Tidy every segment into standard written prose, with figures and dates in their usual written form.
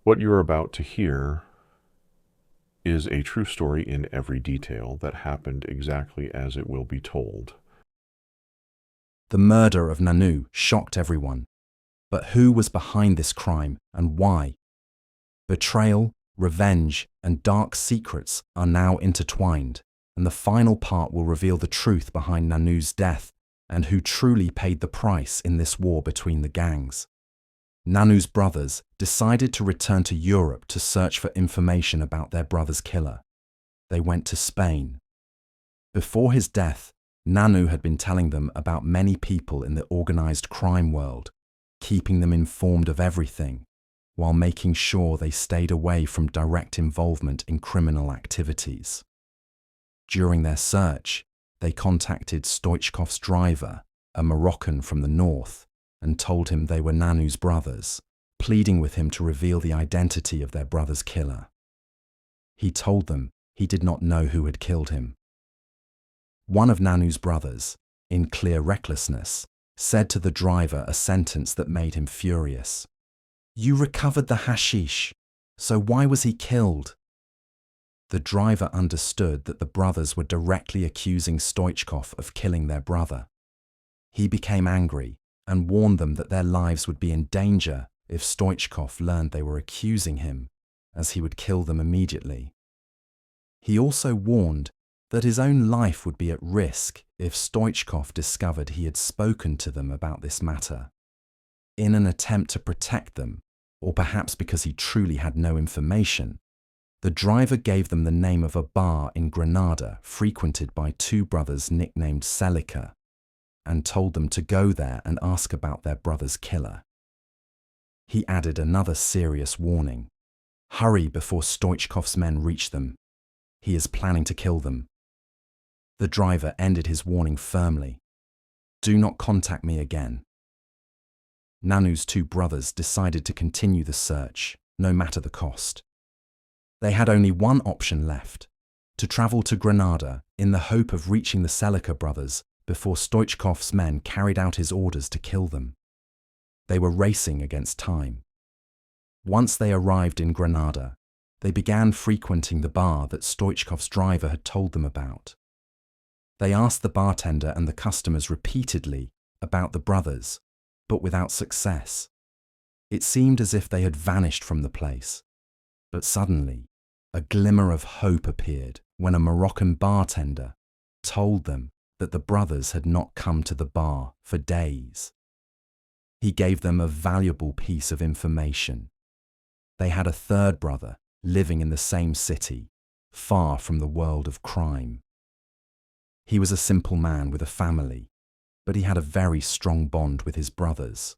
What you're about to hear is a true story in every detail that happened exactly as it will be told. The murder of Nanou shocked everyone. But who was behind this crime and why? Betrayal, revenge, and dark secrets are now intertwined, and the final part will reveal the truth behind Nanou's death and who truly paid the price in this war between the gangs. Nanou's brothers decided to return to Europe to search for information about their brother's killer. They went to Spain. Before his death, Nanou had been telling them about many people in the organized crime world, keeping them informed of everything, while making sure they stayed away from direct involvement in criminal activities. During their search, they contacted Stoichkov's driver, a Moroccan from the north, and told him they were Nanou's brothers, pleading with him to reveal the identity of their brother's killer. He told them he did not know who had killed him. One of Nanou's brothers, in clear recklessness, said to the driver a sentence that made him furious. "You recovered the hashish, so why was he killed?" The driver understood that the brothers were directly accusing Stoichkov of killing their brother. He became angry and warned them that their lives would be in danger if Stoichkov learned they were accusing him, as he would kill them immediately. He also warned that his own life would be at risk if Stoichkov discovered he had spoken to them about this matter. In an attempt to protect them, or perhaps because he truly had no information, the driver gave them the name of a bar in Granada frequented by two brothers nicknamed Selika, and told them to go there and ask about their brother's killer. He added another serious warning. Hurry before Stoichkov's men reach them. He is planning to kill them. The driver ended his warning firmly. Do not contact me again. Nanou's two brothers decided to continue the search, no matter the cost. They had only one option left, to travel to Granada in the hope of reaching the Selika brothers before Stoichkov's men carried out his orders to kill them. They were racing against time. Once they arrived in Granada, they began frequenting the bar that Stoichkov's driver had told them about. They asked the bartender and the customers repeatedly about the brothers, but without success. It seemed as if they had vanished from the place. But suddenly, a glimmer of hope appeared when a Moroccan bartender told them that the brothers had not come to the bar for days. He gave them a valuable piece of information. They had a third brother living in the same city, far from the world of crime. He was a simple man with a family, but he had a very strong bond with his brothers.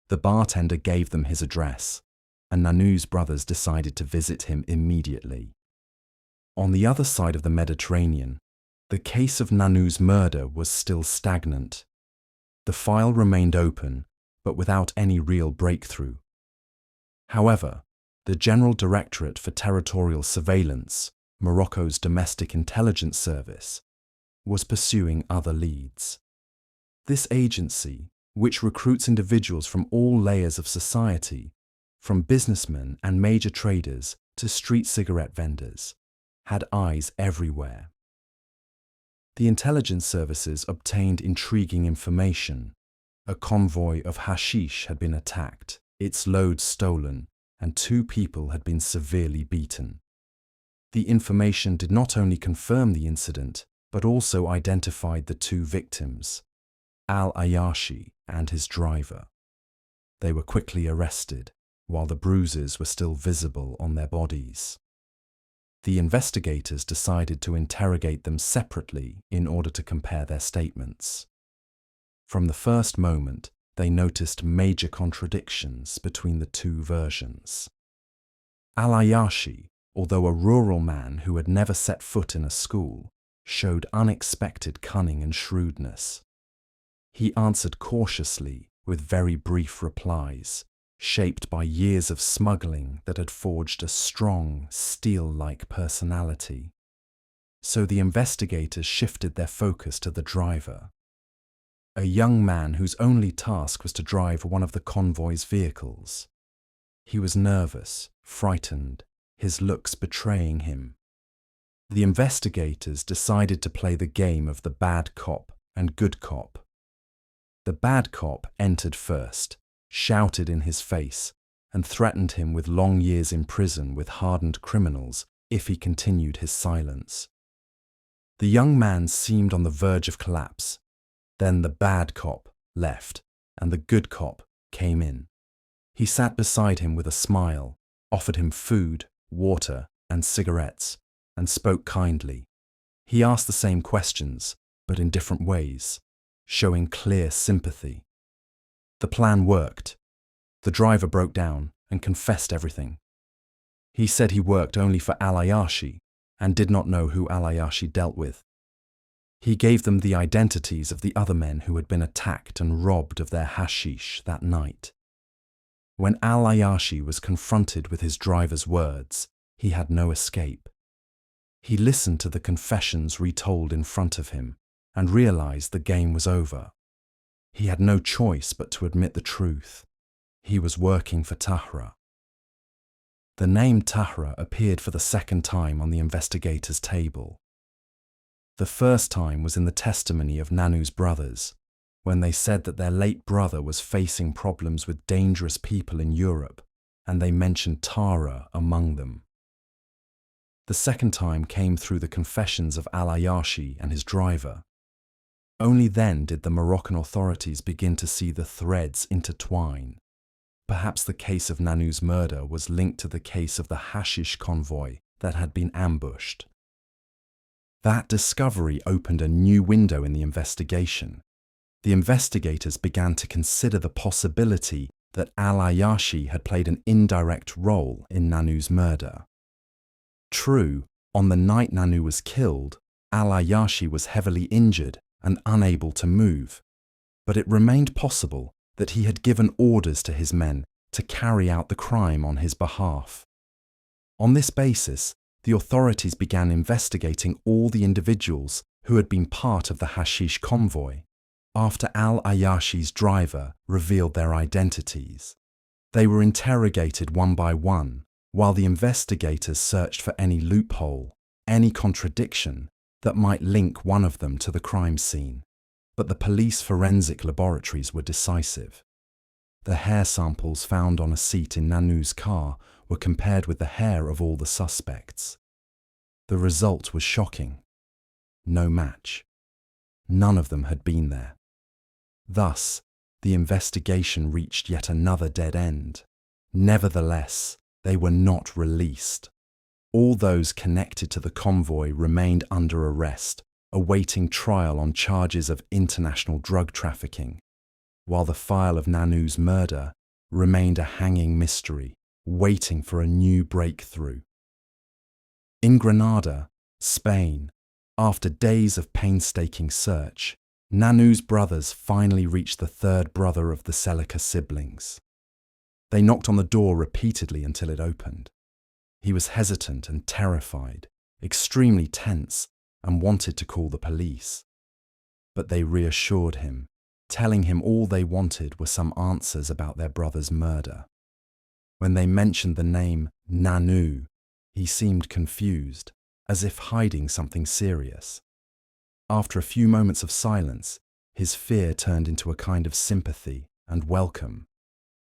The bartender gave them his address, and Nanou's brothers decided to visit him immediately. On the other side of the Mediterranean, the case of Nanou's murder was still stagnant. The file remained open, but without any real breakthrough. However, the General Directorate for Territorial Surveillance, Morocco's domestic intelligence service, was pursuing other leads. This agency, which recruits individuals from all layers of society, from businessmen and major traders to street cigarette vendors, had eyes everywhere. The intelligence services obtained intriguing information. A convoy of hashish had been attacked, its load stolen, and two people had been severely beaten. The information did not only confirm the incident, but also identified the two victims, Al-Ayashi and his driver. They were quickly arrested, while the bruises were still visible on their bodies. The investigators decided to interrogate them separately in order to compare their statements. From the first moment, they noticed major contradictions between the two versions. Al-Ayashi, although a rural man who had never set foot in a school, showed unexpected cunning and shrewdness. He answered cautiously with very brief replies, shaped by years of smuggling that had forged a strong, steel-like personality. So the investigators shifted their focus to the driver, a young man whose only task was to drive one of the convoy's vehicles. He was nervous, frightened, his looks betraying him. The investigators decided to play the game of the bad cop and good cop. The bad cop entered first, shouted in his face, and threatened him with long years in prison with hardened criminals if he continued his silence. The young man seemed on the verge of collapse. Then the bad cop left, and the good cop came in. He sat beside him with a smile, offered him food, water, and cigarettes, and spoke kindly. He asked the same questions, but in different ways, showing clear sympathy. The plan worked. The driver broke down and confessed everything. He said he worked only for Alayashi and did not know who Alayashi dealt with. He gave them the identities of the other men who had been attacked and robbed of their hashish that night. When Alayashi was confronted with his driver's words, he had no escape. He listened to the confessions retold in front of him and realized the game was over. He had no choice but to admit the truth. He was working for Tahra. The name Tahra appeared for the second time on the investigator's table. The first time was in the testimony of Nanou's brothers, when they said that their late brother was facing problems with dangerous people in Europe, and they mentioned Tahra among them. The second time came through the confessions of Alayashi and his driver. Only then did the Moroccan authorities begin to see the threads intertwine. Perhaps the case of Nanou's murder was linked to the case of the hashish convoy that had been ambushed. That discovery opened a new window in the investigation. The investigators began to consider the possibility that Alayashi had played an indirect role in Nanou's murder. True, on the night Nanou was killed, Alayashi was heavily injured and unable to move, but it remained possible that he had given orders to his men to carry out the crime on his behalf. On this basis, the authorities began investigating all the individuals who had been part of the hashish convoy, after Al-Ayashi's driver revealed their identities. They were interrogated one by one, while the investigators searched for any loophole, any contradiction that might link one of them to the crime scene. But the police forensic laboratories were decisive. The hair samples found on a seat in Nanou's car were compared with the hair of all the suspects. The result was shocking. No match. None of them had been there. Thus, the investigation reached yet another dead end. Nevertheless, they were not released. All those connected to the convoy remained under arrest, awaiting trial on charges of international drug trafficking, while the file of Nanou's murder remained a hanging mystery, waiting for a new breakthrough. In Granada, Spain, after days of painstaking search, Nanou's brothers finally reached the third brother of the Selika siblings. They knocked on the door repeatedly until it opened. He was hesitant and terrified, extremely tense, and wanted to call the police. But they reassured him, telling him all they wanted were some answers about their brother's murder. When they mentioned the name Nanou, he seemed confused, as if hiding something serious. After a few moments of silence, his fear turned into a kind of sympathy and welcome.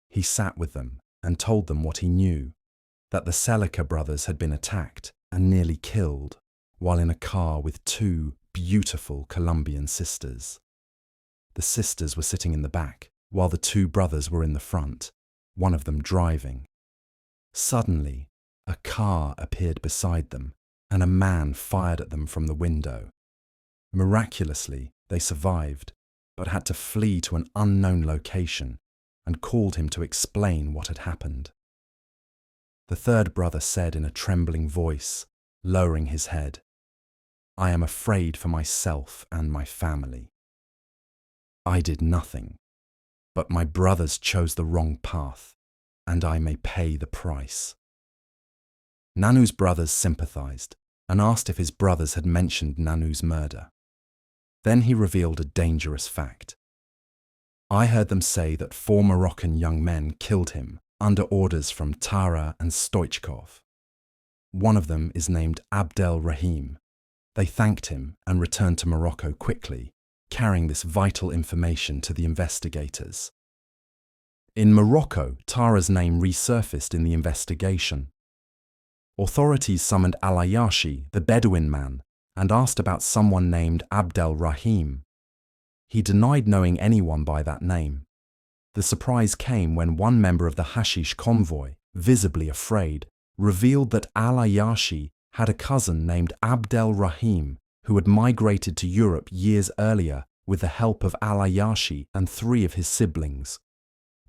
He sat with them and told them what he knew, that the Selika brothers had been attacked and nearly killed, while in a car with two beautiful Colombian sisters. The sisters were sitting in the back, while the two brothers were in the front, one of them driving. Suddenly, a car appeared beside them, and a man fired at them from the window. Miraculously, they survived, but had to flee to an unknown location and called him to explain what had happened. The third brother said in a trembling voice, lowering his head, "I am afraid for myself and my family. I did nothing, but my brothers chose the wrong path, and I may pay the price." Nanou's brothers sympathized and asked if his brothers had mentioned Nanou's murder. Then he revealed a dangerous fact. "I heard them say that 4 Moroccan young men killed him under orders from Tara and Stoichkov. One of them is named Abdel Rahim. They thanked him and returned to Morocco quickly, carrying this vital information to the investigators. In Morocco, Tara's name resurfaced in the investigation. Authorities summoned Al-Ayashi, the Bedouin man, and asked about someone named Abdel Rahim. He denied knowing anyone by that name. The surprise came when one member of the hashish convoy, visibly afraid, revealed that Al-Ayashi had a cousin named Abdel Rahim who had migrated to Europe years earlier with the help of Al-Ayashi and 3 of his siblings.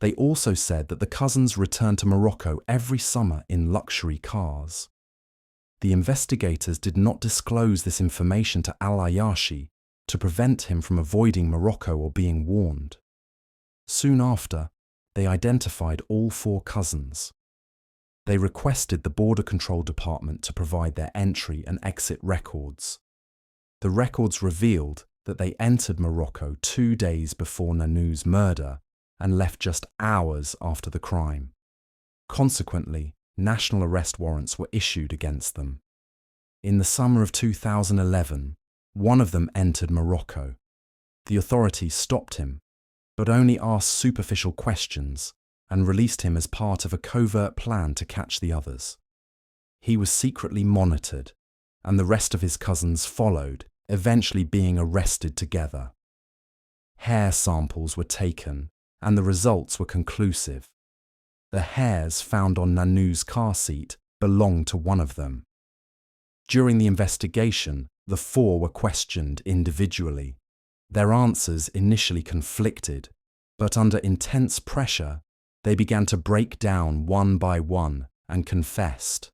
They also said that the cousins returned to Morocco every summer in luxury cars. The investigators did not disclose this information to Al-Ayashi to prevent him from avoiding Morocco or being warned. Soon after, they identified all 4 cousins. They requested the Border Control Department to provide their entry and exit records. The records revealed that they entered Morocco 2 days before Nanou's murder and left just hours after the crime. Consequently, national arrest warrants were issued against them. In the summer of 2011, one of them entered Morocco. The authorities stopped him, but only asked superficial questions and released him as part of a covert plan to catch the others. He was secretly monitored, and the rest of his cousins followed, eventually being arrested together. Hair samples were taken, and the results were conclusive. The hairs found on Nanou's car seat belonged to one of them. During the investigation, the 4 were questioned individually. Their answers initially conflicted, but under intense pressure, they began to break down one by one and confessed.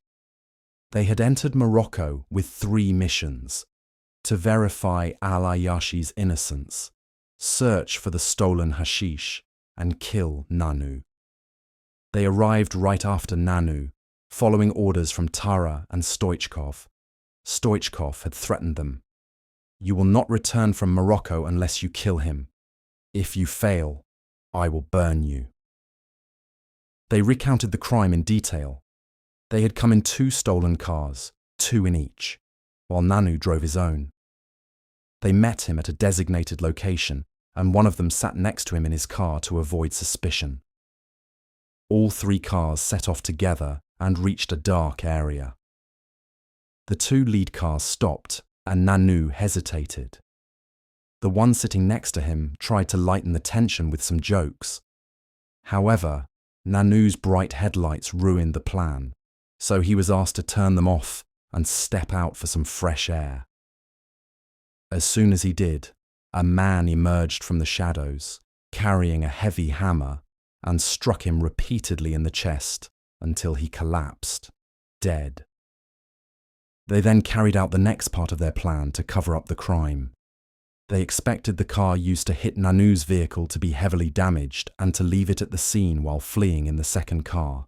They had entered Morocco with 3 missions: to verify Al-Ayashi's innocence, search for the stolen hashish, and kill Nanou. They arrived right after Nanou, following orders from Tara and Stoichkov. Stoichkov had threatened them. "You will not return from Morocco unless you kill him. If you fail, I will burn you." They recounted the crime in detail. They had come in 2 stolen cars, 2 in each, while Nanou drove his own. They met him at a designated location, and one of them sat next to him in his car to avoid suspicion. All 3 cars set off together and reached a dark area. The 2 lead cars stopped, and Nanou hesitated. The one sitting next to him tried to lighten the tension with some jokes. However, Nanou's bright headlights ruined the plan, so he was asked to turn them off and step out for some fresh air. As soon as he did, a man emerged from the shadows, carrying a heavy hammer, and struck him repeatedly in the chest until he collapsed, dead. They then carried out the next part of their plan to cover up the crime. They expected the car used to hit Nanou's vehicle to be heavily damaged and to leave it at the scene while fleeing in the second car.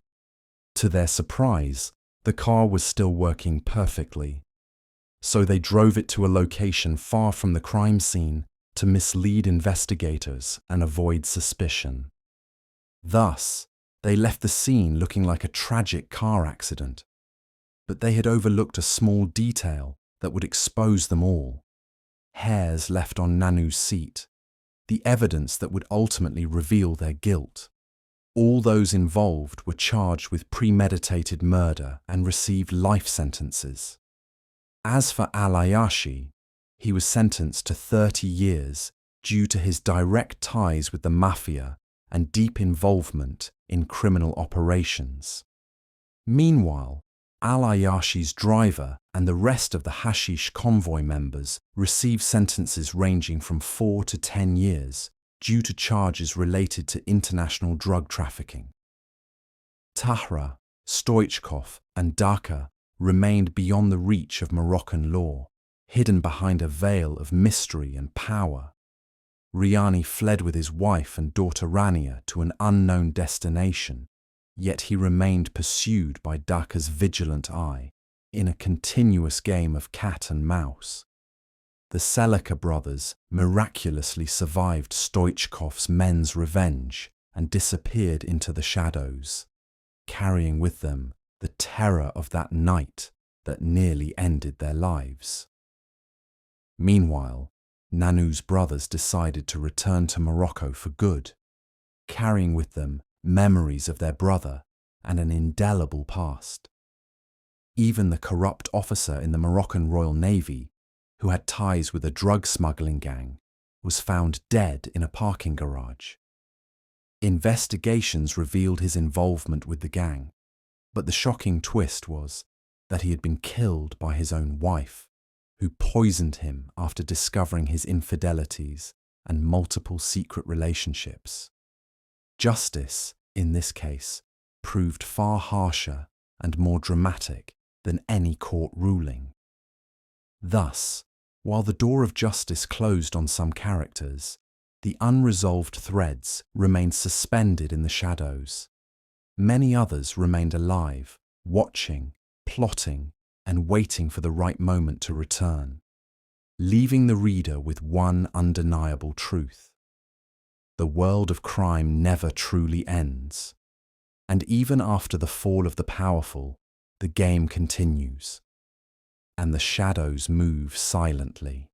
To their surprise, the car was still working perfectly. So they drove it to a location far from the crime scene to mislead investigators and avoid suspicion. Thus, they left the scene looking like a tragic car accident. But they had overlooked a small detail that would expose them all: hairs left on Nanou's seat, the evidence that would ultimately reveal their guilt. All those involved were charged with premeditated murder and received life sentences. As for Al-Ayashi, he was sentenced to 30 years due to his direct ties with the mafia and deep involvement in criminal operations. Meanwhile, Al-Ayashi's driver and the rest of the hashish convoy members received sentences ranging from 4 to 10 years due to charges related to international drug trafficking. Tahra, Stoichkov, and Dhaka remained beyond the reach of Moroccan law, hidden behind a veil of mystery and power. Riani fled with his wife and daughter Rania to an unknown destination, yet he remained pursued by Dhaka's vigilant eye in a continuous game of cat and mouse. The Selika brothers miraculously survived Stoichkov's men's revenge and disappeared into the shadows. carrying with them the terror of that night that nearly ended their lives. Meanwhile, Nanou's brothers decided to return to Morocco for good, carrying with them memories of their brother and an indelible past. Even the corrupt officer in the Moroccan Royal Navy, who had ties with a drug smuggling gang, was found dead in a parking garage. Investigations revealed his involvement with the gang, but the shocking twist was that he had been killed by his own wife, who poisoned him after discovering his infidelities and multiple secret relationships. Justice, in this case, proved far harsher and more dramatic than any court ruling. Thus, while the door of justice closed on some characters, the unresolved threads remained suspended in the shadows. Many others remained alive, watching, plotting, and waiting for the right moment to return, leaving the reader with one undeniable truth. The world of crime never truly ends, and even after the fall of the powerful, the game continues, and the shadows move silently.